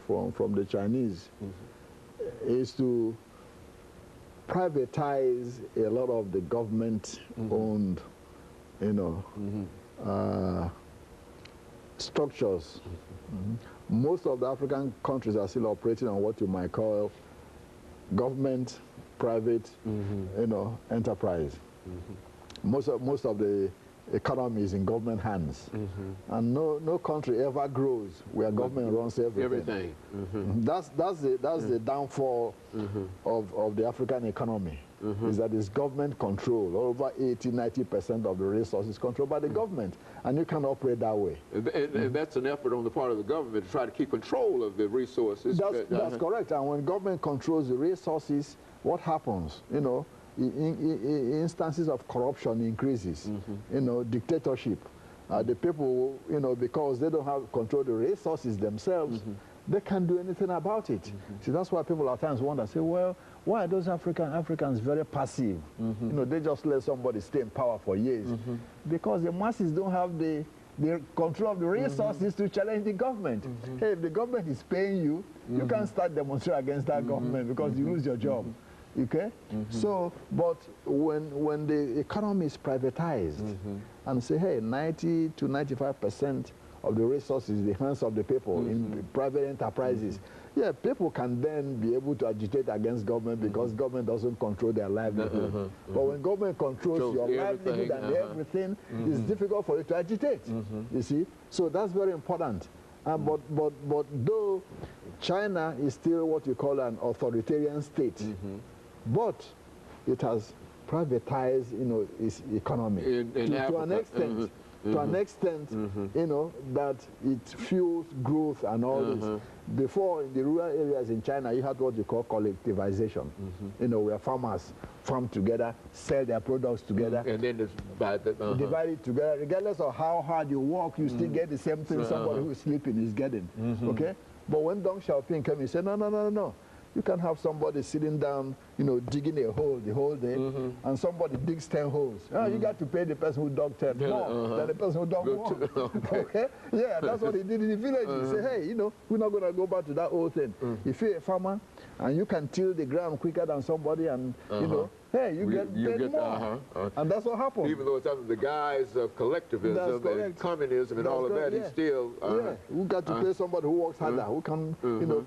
from the Chinese is to privatize a lot of the government-owned, structures. Most of the African countries are still operating on what you might call government, private, enterprise. Most of the economy is in government hands, and no country ever grows where government runs everything. That's the downfall of the African economy. Is that it's government control. Over 80–90% of the resources controlled by the government, and you can operate that way. And that's an effort on the part of the government to try to keep control of the resources. That's correct. And when government controls the resources, what happens? Instances of corruption increases. Dictatorship. The people, because they don't have control of the resources themselves, they can't do anything about it. See, that's why people at times wonder, say, well, why are those Africans very passive? They just let somebody stay in power for years. Because the masses don't have the control of the resources to challenge the government. Hey, if the government is paying you, you can't start demonstrating against that government because you lose your job. Okay? So, but when the economy is privatized and say, hey, 90–95% of the resources in the hands of the people in private enterprises, yeah, people can then be able to agitate against government because government doesn't control their livelihood. But when government controls your livelihood and everything, it's difficult for you to agitate, you see? So that's very important. But though China is still what you call an authoritarian state, but it has privatized, its economy to an extent. To an extent, that it fuels growth and all this. Before, in the rural areas in China, you had what you call collectivization, where farmers farm together, sell their products together, and then divide it together. Regardless of how hard you work, you still get the same thing somebody who's sleeping is getting. Okay? But when Deng Xiaoping came, he said, no. You can have somebody sitting down, digging a hole the whole day, and somebody digs 10 holes. You got to pay the person who dug 10 more than the person who dug 1. Okay? Yeah, that's what he did in the village. He said, hey, we're not going to go back to that old thing. If you're a farmer and you can till the ground quicker than somebody, and hey, you get paid more. And that's what happened. Even though it's under the guise of collectivism and communism and all of that, he's still... we got to pay somebody who works harder, who can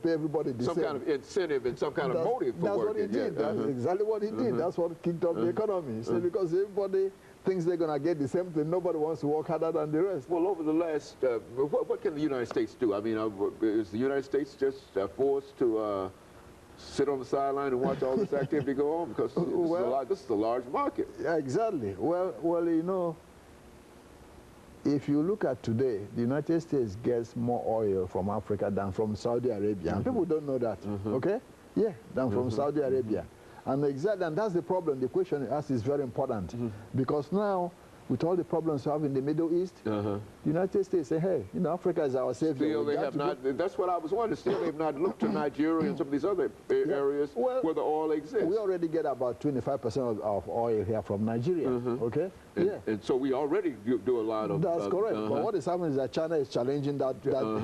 pay everybody the same. Some kind of incentive and some kind of motive for working. That's what he did. That's exactly what he did. That's what kicked off the economy. So because everybody thinks they're going to get the same thing, nobody wants to work harder than the rest. Well, over the last... what can the United States do? I mean, is the United States just forced to... sit on the sideline and watch all this activity go on? Because this is a large market. Yeah, exactly. Well, if you look at today, the United States gets more oil from Africa than from Saudi Arabia. And people don't know that, okay? Yeah, than from Saudi Arabia. And that's the problem. The question you asked is very important. Because now, with all the problems we have in the Middle East, the United States say, hey, Africa is our savior. Still, they have not, that's what I was wondering. Still, they've not looked to Nigeria and some of these other areas where the oil exists. We already get about 25% of oil here from Nigeria, okay? And so we already do a lot of... That's correct. But what is happening is that China is challenging that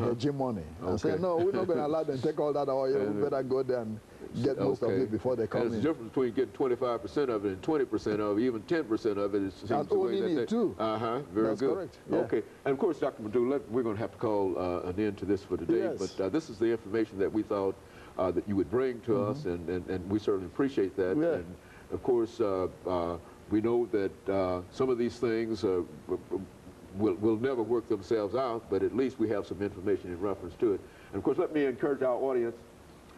hegemony and saying, no, we're not going to allow them to take all that oil. We better go there and get most of it before they come in. There's a difference between getting 25% of it and 20% of it, even 10% of it. And owning it too. Very That's good. Correct. Okay. And of course, Dr. LMadu, we're going to have to call an end to this for today. Yes. But this is the information that we thought that you would bring to us, and we certainly appreciate that. Yeah. And of course, we know that some of these things will never work themselves out, but at least we have some information in reference to it. And of course, let me encourage our audience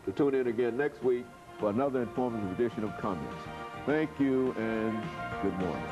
to tune in again next week for another informative edition of Comments. Thank you and good morning.